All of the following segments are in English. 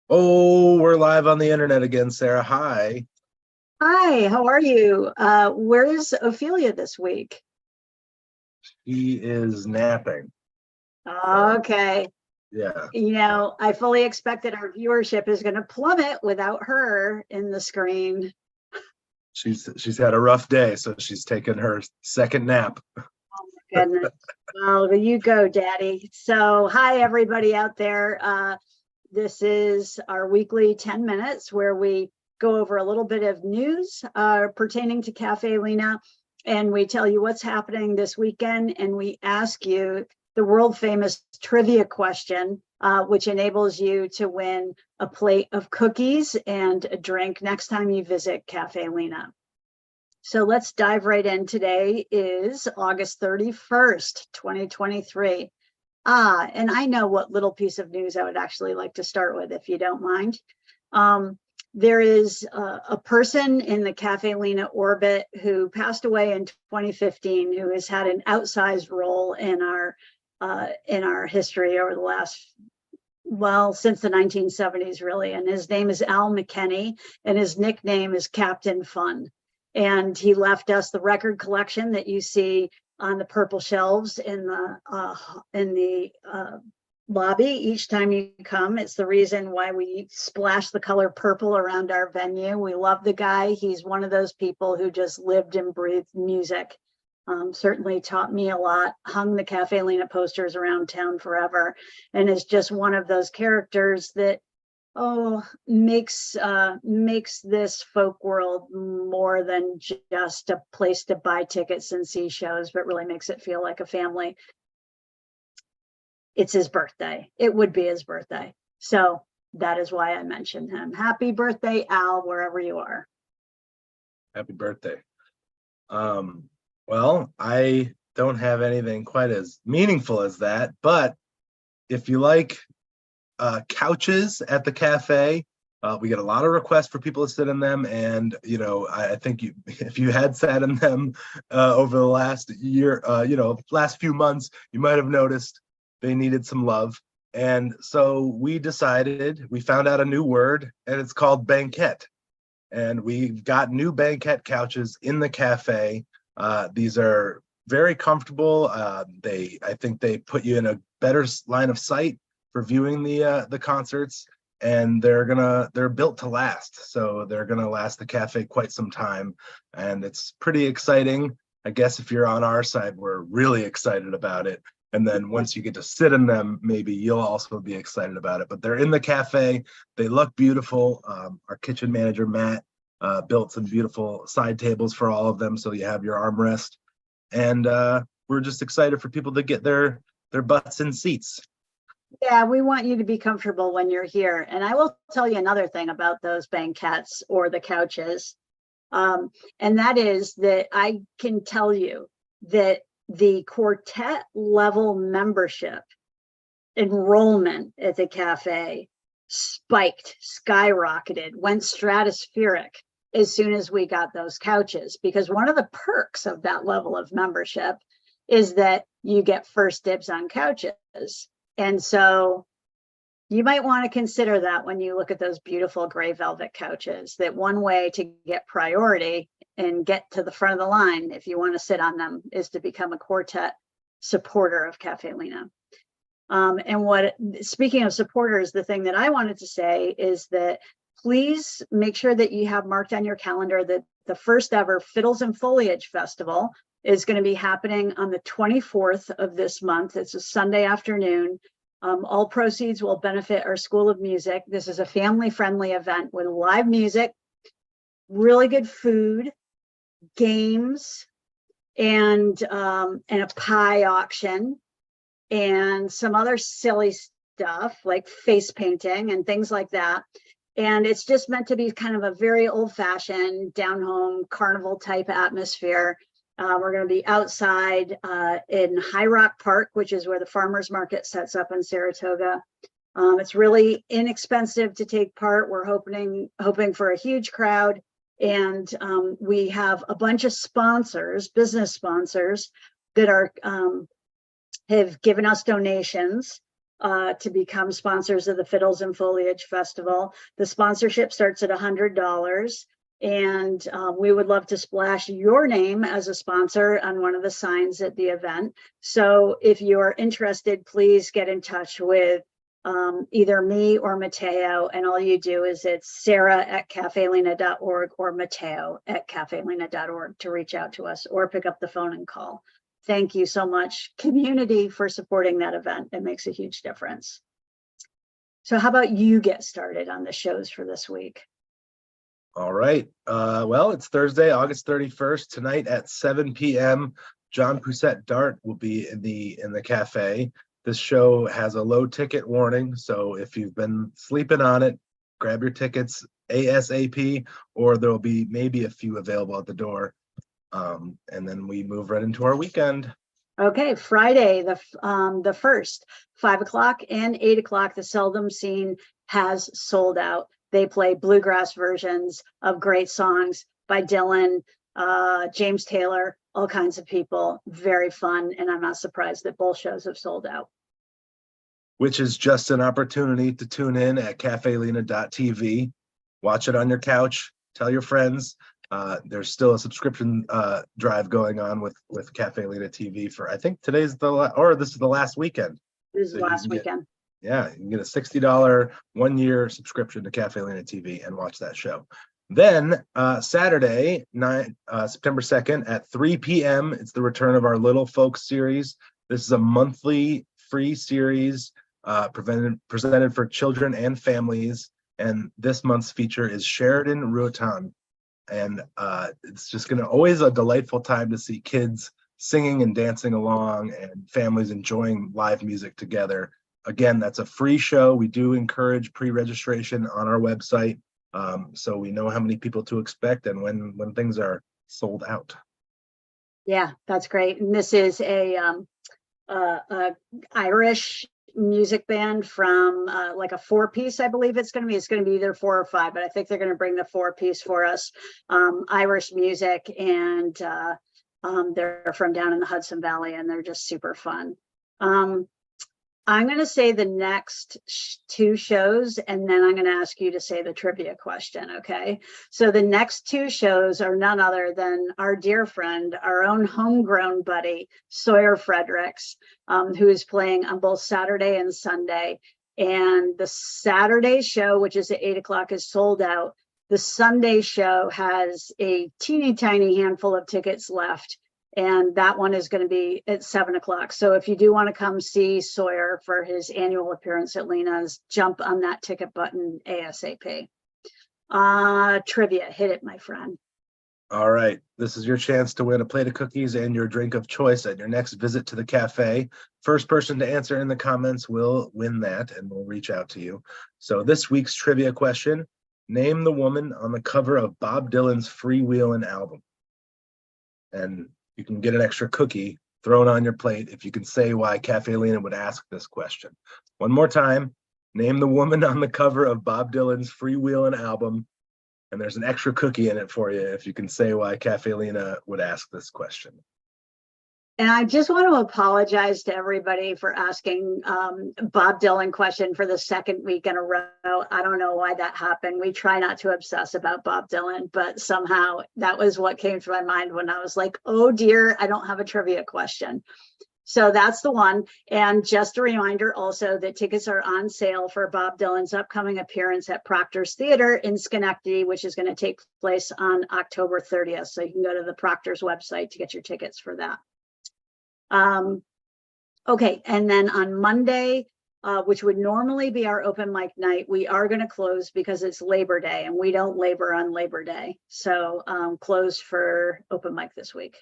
Oh, we're live on the internet again, Sarah. Hi. Hi, how are you? Where's Ophelia this week? He is napping. So, Okay. yeah, I fully expect that our viewership is going to plummet without her in the screen. she's had a rough day, so she's taken her second nap. Goodness. Well, you go, Daddy. So, hi, everybody out there. This is our weekly 10 minutes where we go over a little bit of news pertaining to Caffe Lena, and we tell you what's happening this weekend, and we ask you the world famous trivia question, which enables you to win a plate of cookies and a drink next time you visit Caffe Lena. So let's dive right in. Today is August 31st, 2023. And I know what little piece of news I would actually like to start with, if you don't mind. There is a person in the Caffe Lena orbit who passed away in 2015, who has had an outsized role in our history over the last, well, since the 1970s, really. And his name is Al McKinney, and his nickname is Captain Fun. And he left us the record collection that you see on the purple shelves in the lobby each time you come. It's the reason why we splash the color purple around our venue. We love the guy. He's one of those people who just lived and breathed music. Certainly taught me a lot, hung the Caffe Lena posters around town forever, and is just one of those characters that makes this folk world more than just a place to buy tickets and see shows, but really makes it feel like a family. It's his birthday. It would be his birthday. So that is why I mentioned him. Happy birthday, Al, wherever you are. Happy birthday. Well, I don't have anything quite as meaningful as that, but if you like couches at the cafe, we get a lot of requests for people to sit in them, and I think if you had sat in them over the last year, last few months, you might have noticed they needed some love. And so we found out a new word, and it's called banquette. And we've got new banquette couches in the cafe. These are very comfortable. I think they put you in a better line of sight for viewing the concerts, and they're built to last. So they're gonna last the cafe quite some time, and it's pretty exciting. I guess if you're on our side, we're really excited about it. And then once you get to sit in them, maybe you'll also be excited about it. But they're in the cafe. They look beautiful. Our kitchen manager, Matt, built some beautiful side tables for all of them, so you have your armrest. And we're just excited for people to get their butts in seats. Yeah, we want you to be comfortable when you're here. And I will tell you another thing about those banquettes or the couches. And that is that I can tell you that the quartet level membership enrollment at the cafe spiked, skyrocketed, went stratospheric as soon as we got those couches, because one of the perks of that level of membership is that you get first dibs on couches. And so you might want to consider that when you look at those beautiful gray velvet couches, that one way to get priority and get to the front of the line, if you want to sit on them, is to become a quartet supporter of Caffe Lena. Speaking of supporters, the thing that I wanted to say is that please make sure that you have marked on your calendar that the first ever Fiddles and Foliage Festival is going to be happening on the 24th of this month. It's a Sunday afternoon. All proceeds will benefit our School of Music. This is a family-friendly event with live music, really good food, games, and a pie auction, and some other silly stuff like face painting and things like that. And it's just meant to be kind of a very old-fashioned, down-home, carnival type atmosphere. We're going to be outside in High Rock Park, which is where the farmers market sets up in Saratoga. It's really inexpensive to take part. We're hoping for a huge crowd, and we have a bunch of sponsors, business sponsors, that have given us donations to become sponsors of the Fiddles and Foliage Festival. The sponsorship starts at $100. And we would love to splash your name as a sponsor on one of the signs at the event. So if you're interested, please get in touch with either me or Mateo. And all you do is it's sarah@caffelena.org or mateo@caffelena.org to reach out to us or pick up the phone and call. Thank you so much, community, for supporting that event. It makes a huge difference. So how about you get started on the shows for this week? All right. Well, it's Thursday, August 31st. Tonight at 7 p.m., John Poussette Dart will be in the cafe. This show has a low ticket warning, so if you've been sleeping on it, grab your tickets ASAP, or there'll be maybe a few available at the door. And then we move right into our weekend. Okay, Friday, the 1st, 5 o'clock and 8 o'clock, the Seldom Scene has sold out. They play bluegrass versions of great songs by Dylan, James Taylor, all kinds of people. Very fun, and I'm not surprised that both shows have sold out. Which is just an opportunity to tune in at caffelena.tv. Watch it on your couch. Tell your friends. There's still a subscription drive going on with Caffe Lena TV for, I think today's this is the last weekend. This is last weekend. Yeah, you can get a $60 1-year subscription to Caffe Lena TV and watch that show. Then Saturday, September 2nd at 3 p.m., it's the return of our Little Folks series. This is a monthly free series presented for children and families. And this month's feature is Sheridan Ruatan. And it's just always a delightful time to see kids singing and dancing along and families enjoying live music together. Again, that's a free show. We do encourage pre-registration on our website, so we know how many people to expect and when things are sold out. Yeah, that's great. And this is a Irish music band from like a 4-piece, I believe it's going to be. It's going to be either 4 or 5, but I think they're going to bring the 4-piece for us. Irish music, and they're from down in the Hudson Valley, and they're just super fun. I'm going to say the next 2 shows, and then I'm going to ask you to say the trivia question, okay? So the next 2 shows are none other than our dear friend, our own homegrown buddy, Sawyer Fredericks, who is playing on both Saturday and Sunday. And the Saturday show, which is at 8 o'clock, is sold out. The Sunday show has a teeny tiny handful of tickets left. And that one is going to be at 7 o'clock. So if you do want to come see Sawyer for his annual appearance at Lena's, jump on that ticket button ASAP. Trivia, hit it, my friend. All right. This is your chance to win a plate of cookies and your drink of choice at your next visit to the cafe. First person to answer in the comments will win that, and we'll reach out to you. So this week's trivia question, name the woman on the cover of Bob Dylan's Freewheelin' album. And you can get an extra cookie thrown on your plate if you can say why Caffe Lena would ask this question. One more time, name the woman on the cover of Bob Dylan's Freewheelin' album, and there's an extra cookie in it for you if you can say why Caffe Lena would ask this question. And I just want to apologize to everybody for asking Bob Dylan question for the 2nd week in a row. I don't know why that happened. We try not to obsess about Bob Dylan, but somehow that was what came to my mind when I was like, oh dear, I don't have a trivia question. So that's the one. And just a reminder also that tickets are on sale for Bob Dylan's upcoming appearance at Proctor's Theater in Schenectady, which is going to take place on October 30th. So you can go to the Proctor's website to get your tickets for that. Okay, and then on Monday, which would normally be our open mic night, we are going to close because it's Labor Day and we don't labor on Labor Day. So close for open mic this week.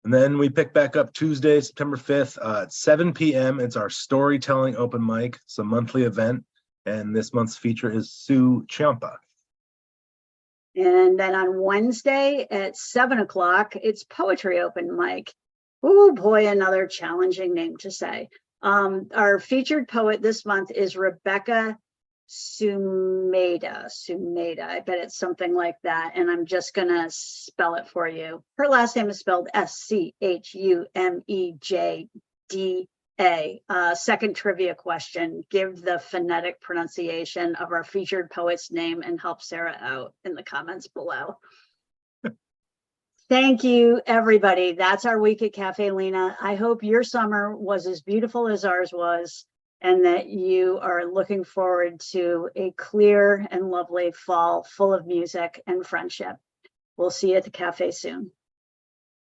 And then we pick back up Tuesday, September 5th at 7 p.m. It's our storytelling open mic. It's a monthly event, and this month's feature is Sue Ciampa. And then on Wednesday at 7 o'clock, it's poetry open mic. Oh boy, another challenging name to say. Our featured poet this month is Rebecca Sumeda. I bet it's something like that. And I'm just going to spell it for you. Her last name is spelled Schumejda. A, second trivia question, give the phonetic pronunciation of our featured poet's name and help Sarah out in the comments below. Thank you, everybody. That's our week at Caffe Lena. I hope your summer was as beautiful as ours was, and that you are looking forward to a clear and lovely fall full of music and friendship. We'll see you at the cafe soon.